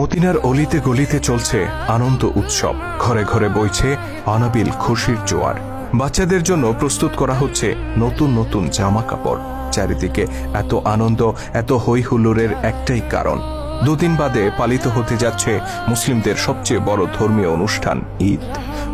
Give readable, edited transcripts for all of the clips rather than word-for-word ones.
মদিনার অলিতে গলিতে চলছে আনন্দ উৎসব, ঘরে ঘরে বইছে অনাবিল খুশির জোয়ার। বাচ্চাদের জন্য প্রস্তুত করা হচ্ছে নতুন নতুন জামা কাপড়। চারিদিকে এত আনন্দ, এত হই হুল্লোড়ের একটাই কারণ, দুদিন বাদে পালিত হতে যাচ্ছে মুসলিমদের সবচেয়ে বড় ধর্মীয় অনুষ্ঠান ঈদ।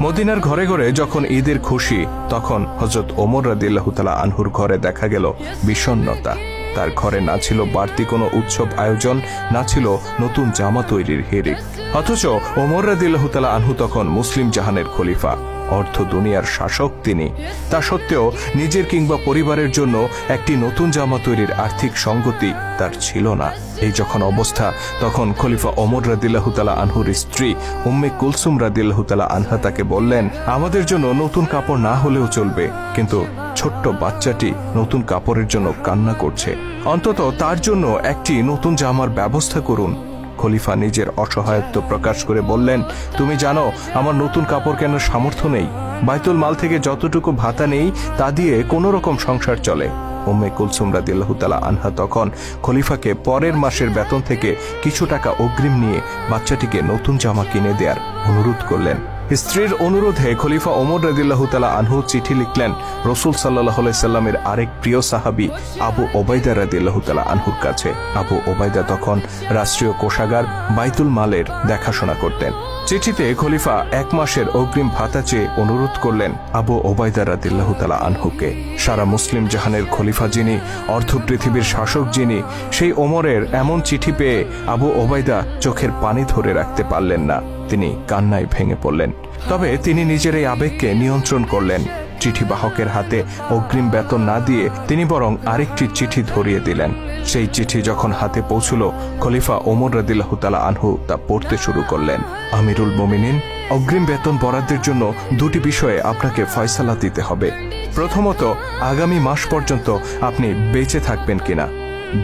মদিনার ঘরে ঘরে যখন ঈদের খুশি, তখন হযরত ওমর রাদিয়াল্লাহু তাআলা আনহুর ঘরে দেখা গেল বিষণ্ণতা। তার ঘরে না ছিল বাড়তি কোনো উৎসব আয়োজন, না ছিল নতুন জামা তৈরির হিড়িক। অথচ ওমর রাদিয়াল্লাহু তাআলা আনহু তখন মুসলিম জাহানের খলিফা, অর্ধ দুনিয়ার শাসক তিনি। তা সত্ত্বেও নিজের কিংবা পরিবারের জন্য একটি নতুন জামা তৈরির আর্থিক সঙ্গতি তার ছিল না। এই যখন অবস্থা, তখন খলিফা ওমর রাদিয়াল্লাহু তাআলা আনহুর স্ত্রী উম্মে কুলসুম রাদিয়াল্লাহু তাআলা আনহা তাকে বললেন, আমাদের জন্য নতুন কাপড় না হলেও চলবে, কিন্তু ছোট্ট বাচ্চাটি নতুন কাপড়ের জন্য কান্না করছে, অন্তত তার জন্য একটি নতুন জামার ব্যবস্থা করুন। খলিফা নিজের অসহায়ত্ব প্রকাশ করে বললেন, তুমি জানো আমার নতুন কাপড় কেনার সামর্থ্য নেই, বাইতুল মাল থেকে যতটুকু ভাতা নেই তা দিয়ে কোনো রকম সংসার চলে। উম্মে কুলসুম রাদিয়াল্লাহু তাআলা আনহা তখন খলিফাকে পরের মাসের বেতন থেকে কিছু টাকা অগ্রিম নিয়ে বাচ্চাটিকে নতুন জামা কিনে দেওয়ার অনুরোধ করলেন। স্ত্রীর অনুরোধে খলিফা ওমর রাদিয়াল্লাহু তাআলা আনহু চিঠি লিখলেন রাসূল সাল্লাল্লাহু আলাইহি সাল্লামের আরেক প্রিয় সাহাবী আবু ওবাইদা রাদিয়াল্লাহু তাআলা আনহুর কাছে। আবু ওবাইদা তখন রাষ্ট্রীয় কোষাগার বাইতুল মালের দেখাশোনা করতেন। চিঠিতে খলিফা 1 মাসের অগ্রিম ভাতা চেয়ে অনুরোধ করলেন আবু ওবাইদা রাদিয়াল্লাহু তাআলা আনহুকে। সারা মুসলিম জাহানের খলিফা যিনি, অর্ধ পৃথিবীর শাসক যিনি, সেই ওমরের এমন চিঠি পেয়ে আবু ওবাইদা চোখের পানি ধরে রাখতে পারলেন না। তিনি কান্নায় ভেঙে পড়লেন। তবে তিনি নিজের এই আবেগকে নিয়ন্ত্রণ করলেন। চিঠি বাহকের হাতে অগ্রিম বেতন না দিয়ে তিনি বরং আরেকটি চিঠি ধরিয়ে দিলেন। সেই চিঠি যখন হাতে পৌঁছল, খলিফা ওমর রাদিয়াল্লাহু তাআলা আনহু তা পড়তে শুরু করলেন। আমিরুল মুমিনিন, অগ্রিম বেতন বরাদ্দের জন্য দুটি বিষয়ে আপনাকে ফয়সালা দিতে হবে। প্রথমত, আগামী মাস পর্যন্ত আপনি বেঁচে থাকবেন কিনা।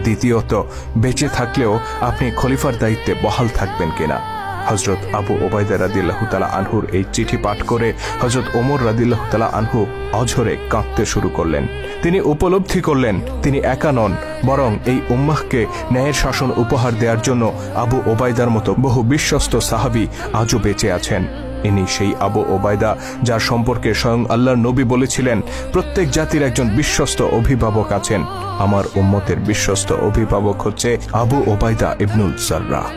দ্বিতীয়ত, বেঁচে থাকলেও আপনি খলিফার দায়িত্বে বহাল থাকবেন কিনা। হযরত আবু ওবাইদা রাদিয়াল্লাহু তাআলা আনহুর এই চিঠি পাঠ করে হযরত ওমর রাদিয়াল্লাহু তাআলা আনহু অঝরে কাঁদতে শুরু করলেন। তিনি উপলব্ধি করলেন তিনি একা নন, বরং এই উম্মাহকে ন্যায়ের শাসন উপহার দেওয়ার জন্য আবু ওবাইদার মতো বহু বিশ্বস্ত সাহাবী আজও বেঁচে আছেন। ইনি সেই আবু ওবাইদা যার সম্পর্কে স্বয়ং আল্লাহর নবী বলেছিলেন, প্রত্যেক জাতির একজন বিশ্বস্ত অভিভাবক আছেন, আমার উম্মতের বিশ্বস্ত অভিভাবক হচ্ছে আবু ওবাইদা ইবনুল জাররাহ।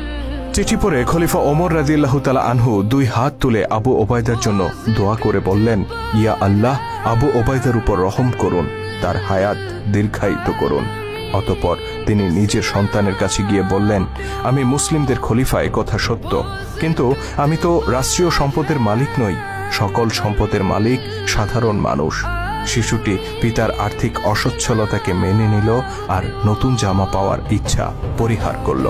চিঠি পড়ে খলিফা ওমর রাদিয়াল্লাহু তাআলা আনহু 2 হাত তুলে আবু ওবাইদার জন্য দোয়া করে বললেন, ইয়া আল্লাহ, আবু ওবাইদার উপর রহম করুন, তার হায়াত দীর্ঘায়িত করুন। অতঃপর তিনি নিজের সন্তানের কাছে গিয়ে বললেন, আমি মুসলিমদের খলিফা, এ কথা সত্য, কিন্তু আমি তো রাষ্ট্রীয় সম্পদের মালিক নই, সকল সম্পদের মালিক সাধারণ মানুষ। শিশুটি পিতার আর্থিক অসচ্ছলতাকে মেনে নিল আর নতুন জামা পাওয়ার ইচ্ছা পরিহার করল।